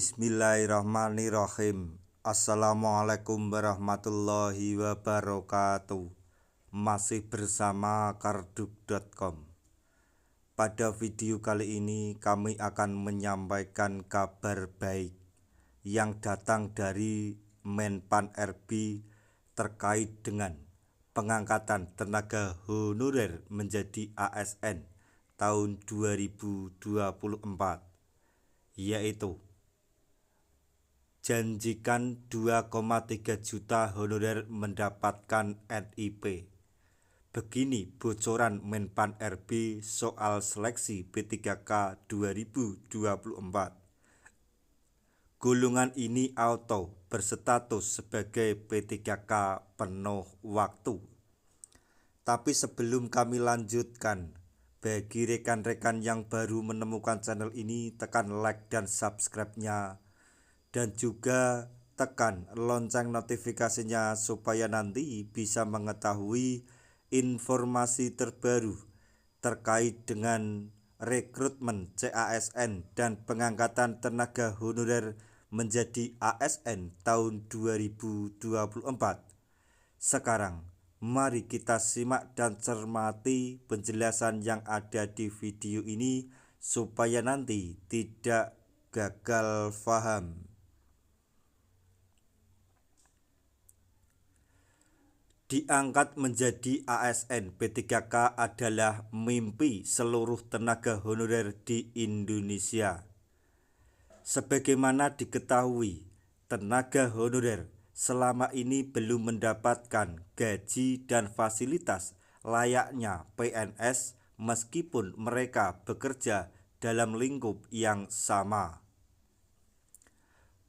Bismillahirrahmanirrahim. Assalamualaikum warahmatullahi wabarakatuh. Masih bersama karduk.com. Pada video kali ini kami akan menyampaikan kabar baik yang datang dari Menpan RB terkait dengan pengangkatan tenaga honorer menjadi ASN tahun 2024, yaitu janjikan 2,3 juta honorer mendapatkan NIP. Begini bocoran Menpan RB soal seleksi P3K 2024. Golongan ini auto berstatus sebagai P3K penuh waktu. Tapi sebelum kami lanjutkan, bagi rekan-rekan yang baru menemukan channel ini, tekan like dan subscribe-nya. Dan juga tekan lonceng notifikasinya supaya nanti bisa mengetahui informasi terbaru terkait dengan rekrutmen CASN dan pengangkatan tenaga honorer menjadi ASN tahun 2024. Sekarang, mari kita simak dan cermati penjelasan yang ada di video ini supaya nanti tidak gagal paham. Diangkat menjadi ASN P3K adalah mimpi seluruh tenaga honorer di Indonesia. Sebagaimana diketahui, tenaga honorer selama ini belum mendapatkan gaji dan fasilitas layaknya PNS meskipun mereka bekerja dalam lingkup yang sama.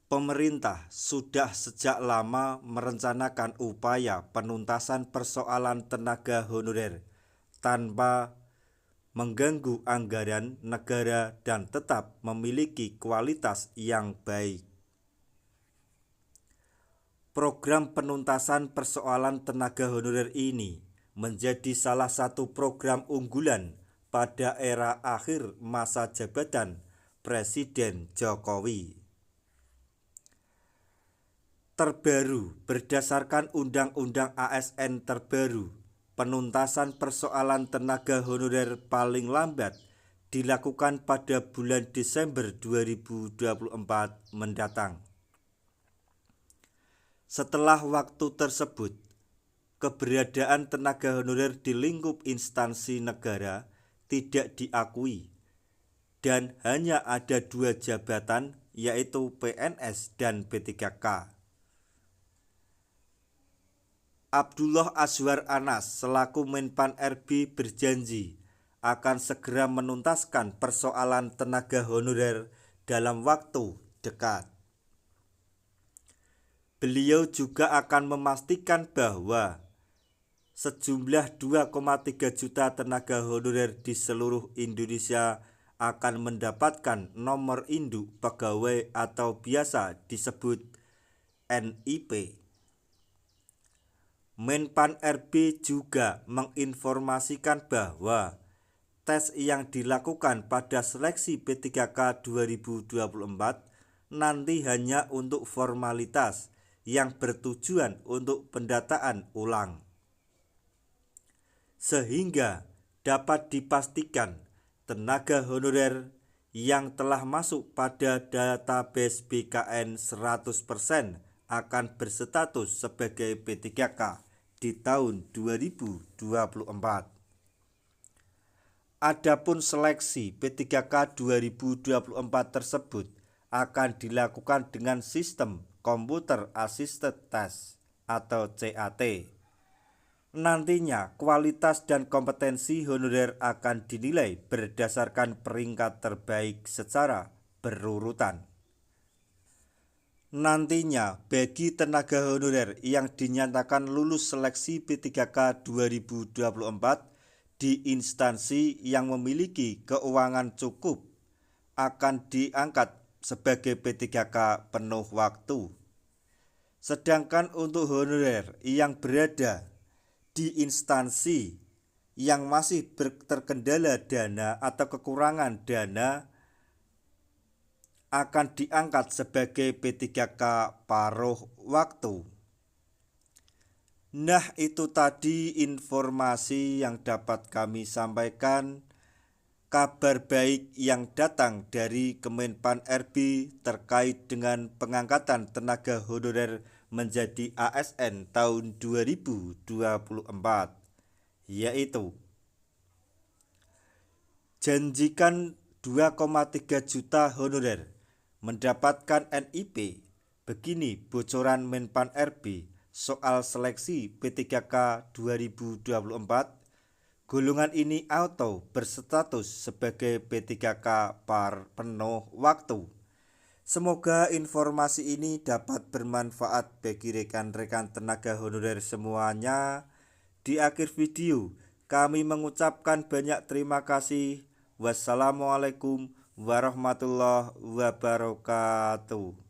Pemerintah sudah sejak lama merencanakan upaya penuntasan persoalan tenaga honorer tanpa mengganggu anggaran negara dan tetap memiliki kualitas yang baik. Program penuntasan persoalan tenaga honorer ini menjadi salah satu program unggulan pada era akhir masa jabatan Presiden Jokowi. Terbaru, berdasarkan Undang-Undang ASN terbaru, penuntasan persoalan tenaga honorer paling lambat dilakukan pada bulan Desember 2024 mendatang. Setelah waktu tersebut, keberadaan tenaga honorer di lingkup instansi negara tidak diakui dan hanya ada dua jabatan, yaitu PNS dan P3K. Abdullah Azwar Anas selaku Menpan RB berjanji akan segera menuntaskan persoalan tenaga honorer dalam waktu dekat. Beliau juga akan memastikan bahwa sejumlah 2,3 juta tenaga honorer di seluruh Indonesia akan mendapatkan nomor induk pegawai atau biasa disebut NIP. Menpan RB juga menginformasikan bahwa tes yang dilakukan pada seleksi P3K 2024 nanti hanya untuk formalitas yang bertujuan untuk pendataan ulang. Sehingga dapat dipastikan tenaga honorer yang telah masuk pada database BKN 100% akan berstatus sebagai P3K di tahun 2024. Adapun seleksi P3K 2024 tersebut akan dilakukan dengan sistem Computer Assisted Test atau CAT. Nantinya kualitas dan kompetensi honorer akan dinilai berdasarkan peringkat terbaik secara berurutan. Nantinya bagi tenaga honorer yang dinyatakan lulus seleksi P3K 2024 di instansi yang memiliki keuangan cukup akan diangkat sebagai P3K penuh waktu. Sedangkan untuk honorer yang berada di instansi yang masih terkendala dana atau kekurangan dana akan diangkat sebagai P3K paruh waktu. Nah, itu tadi informasi yang dapat kami sampaikan. Kabar baik yang datang dari Kemenpan RB terkait dengan pengangkatan tenaga honorer menjadi ASN tahun 2024, yaitu janjikan 2,3 juta honorer mendapatkan NIP. Begini bocoran Menpan RB soal seleksi P3K 2024. Golongan ini auto berstatus sebagai P3K penuh waktu. Semoga informasi ini dapat bermanfaat bagi rekan-rekan tenaga honorer semuanya. Di akhir video, kami mengucapkan banyak terima kasih. Wassalamualaikum warahmatullahi wabarakatuh.